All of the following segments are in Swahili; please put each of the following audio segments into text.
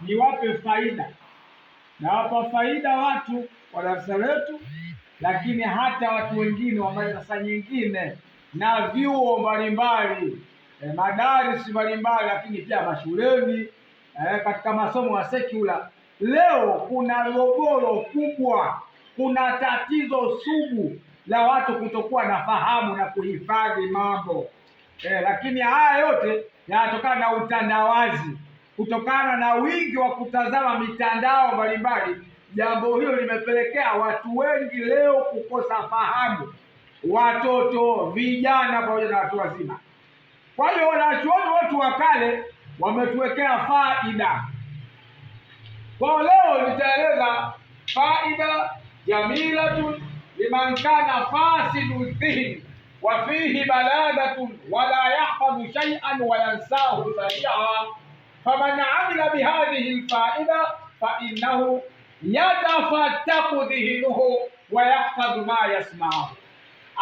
niwape faida. Nawapa faida watu wa darasa letu, lakini hata watu wengine wa madarasa nyingine na vyuo mbalimbali, madarisi mbalimbali, lakini pia mashuleni, katika masomo ya secular. Leo kuna gogoro kubwa, kuna tatizo sugu la watu kutokuwa na fahamu na kuhifadhi mambo. Lakini haya yote yanatokana na utandawazi, kutokana na wingi wa kutazama mitandao mbalimbali. Jambo hilo limepelekea watu wengi leo kukosa fahamu, watoto, vijana pamoja na watu wazima. Kwa hiyo wanachuoni wetu wa kale wametuwekea faida. Kwa leo nitaeleza faida jamilatun liman kana fasidu dhihni wa fihi baladatun wala yahfadhu shay'an wa yansahu sari'a, faman amila bihadhihi alfaida fa innahu yatafattaku dhihnuhu wa yahfadhu ma yasma'u.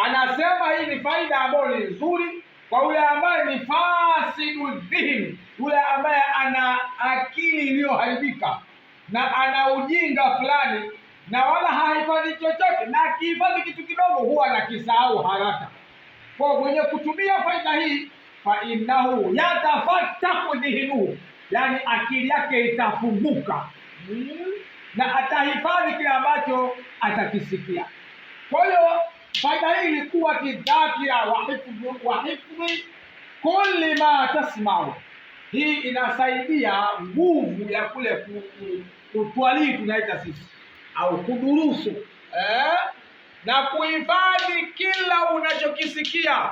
Anasema hii ni faida ambayo ni nzuri kwa yule ambaye ni fasidu dhihni, yule ambaye ana akili iliyoharibika na ana ujinga fulani na wala hahifadhi chochote, na akihifadhi kitu kidogo huwa anakisahau haraka. Kwa mwenye kutumia faida hii, fa innahu yatafattaku dhihnuhu, yani akili yake itafunguka na atahifadhi kile ambacho atakisikia. Kwa hiyo faida hii ilikuwa kidhakira wa hifdhi kulli ma tasma'u. Hii inasaidia nguvu ya kule kutwalii, tunaita sisi, au kudurusu, na kuhifadhi kila unachokisikia.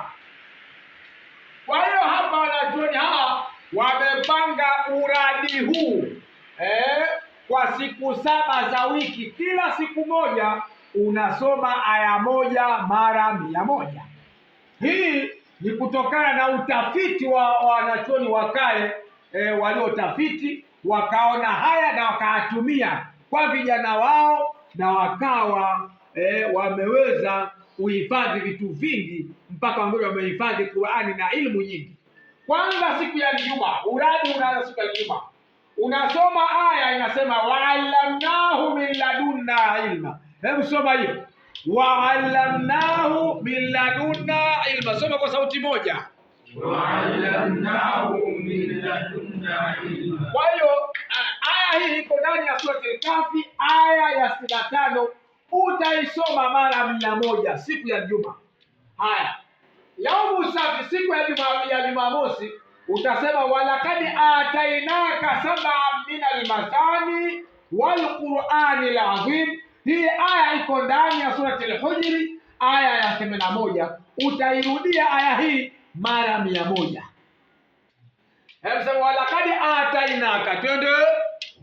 Kwa hiyo hapa wanachuoni hawa wamepanga uradi huu kwa siku 7 za wiki. Kila siku moja unasoma aya moja mara 100. Hii ni kutokana na utafiti wa wanachuoni wa kale, waliotafiti wakaona haya na wakayatumia kwa vijana wao, na wakawa wameweza kuhifadhi vitu vingi mpaka wamehifadhi Qur'ani na ilmu nyingi. Kwanza siku ya Ijumaa, uradi unaanza siku ya Ijumaa. Unasoma aya inasema wa'allamnahu min ladunna ilma. Hebu soma hiyo, wa'allamnahu min ladunna ilma. Soma kwa sauti moja, wa'allamnahu min ladunna ilma. Kwa hiyo aya hii iko ndani ya sura Al-Kahfi, aya ya 65. Utaisoma mara 100 siku ya Ijumaa. Haya, yaumu sabt, siku ya Jumamosi, utasema walakad atainaka sab'an min al-mathani wal Qur'anil azim. Hii aya iko ndani ya surati Al-Hujr, aya ya 81. Utairudia aya hii mara 100. Hebu sema walakad atainaka, twende.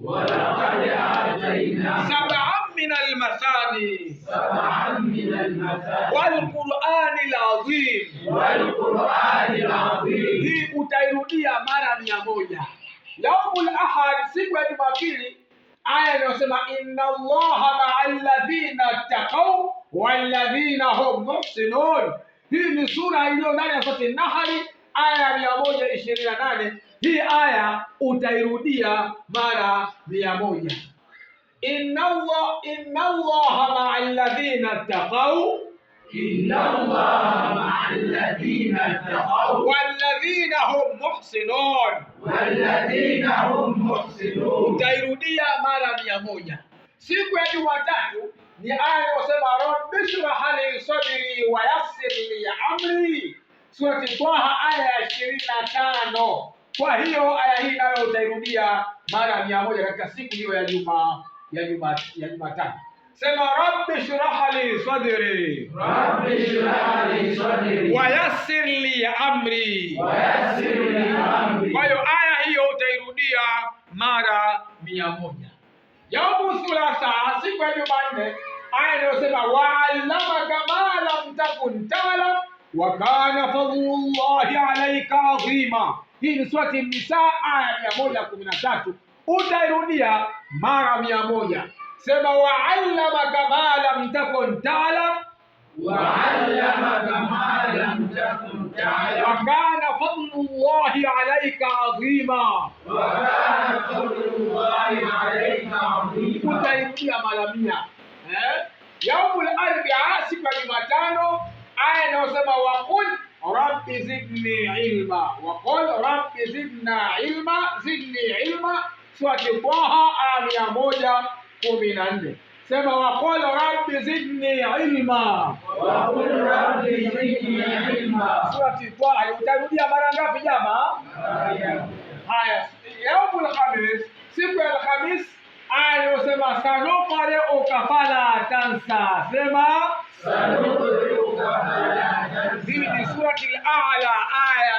Walakad atainaka sab'an min al-mathani wal Qur'anil azim. Hii utairudia mara 100. Yaumul ahad, siku ya Jumapili, aya inayosema inna Allaha ma'al ladhina taqaw wal ladhina hum muhsinun. Hii ni sura iliyo ndani ya sura An-Nahl, aya 128. Hii aya utairudia mara 100. Inna Allaha ma'al ladhina taqaw walladhina hum muhsinun. Utairudia mara 100. Siku ya Jumatatu ni aya inayosema rabbi shrah li sadri wa yassir li amri, surati Taha aya ya 25. Kwa hiyo aya hii nayo utairudia mara 100 katika siku hiyo ya Jumatatu. Sema rabbi shrah li sadri wa yassir li amri. Kwa hiyo aya hiyo utairudia mara 100. Yaumu thulatha, siku ya Jumanne, aya inayosema wa'allamaka ma lam takun ta'lam wa kana fadlullahi alayka azima. Hii ni surati Nisa aya 113. Utairudia mara 100. Sema wa'allamaka ma lam takun ta'lam wa kana fadlullahi alayka azima. utairudia mara 100. Yaumul arbia, siku ya Jumatano, aya inayosema waqul rabbi zidni ilma, waqul rabbi zidni ilma, surati Taha aya 114. Sema waqul rabbi zidni ilma, waqul rabbi zidni ilma. surati Taha. Utarudia mara ngapi jamaa? Haya, yaumul khamis, siku ya Alhamis, aya inayosema sanuqri'uka fala tansa. Sema sanuqri'uka fala tansa. Hii ni surati al-A'la aya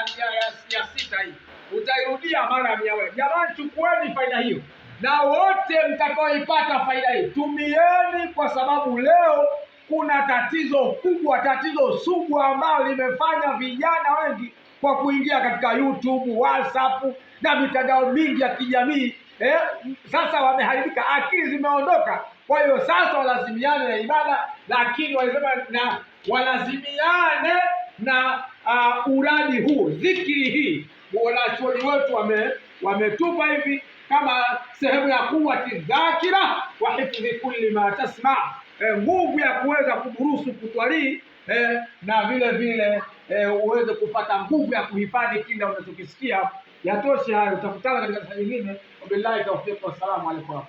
ya 6 hii. Utairudia mara 100. Jamani, chukueni faida hiyo, na wote mtakaoipata faida hii tumieni, kwa sababu leo kuna tatizo kubwa, tatizo sugu ambalo limefanya vijana wengi kwa kuingia katika YouTube, WhatsApp na mitandao mingi ya kijamii. Sasa wameharibika, akili zimeondoka. Kwa hiyo sasa walazimiane na ibada, lakini walisema na walazimiane na uradi huu, dhikri hii. Wanachuoni wetu wametupa hivi kama sehemu ya kuwati dhakira wa hifdhi kulli ma tasma, nguvu ya kuweza kudurusu, kutwalii, na vile vile uweze kupata nguvu ya kuhifadhi kila unachokisikia. Yatosha hayo, utakutana katika saa nyingine. Wabillahi tawfiq, wassalamu alaikum.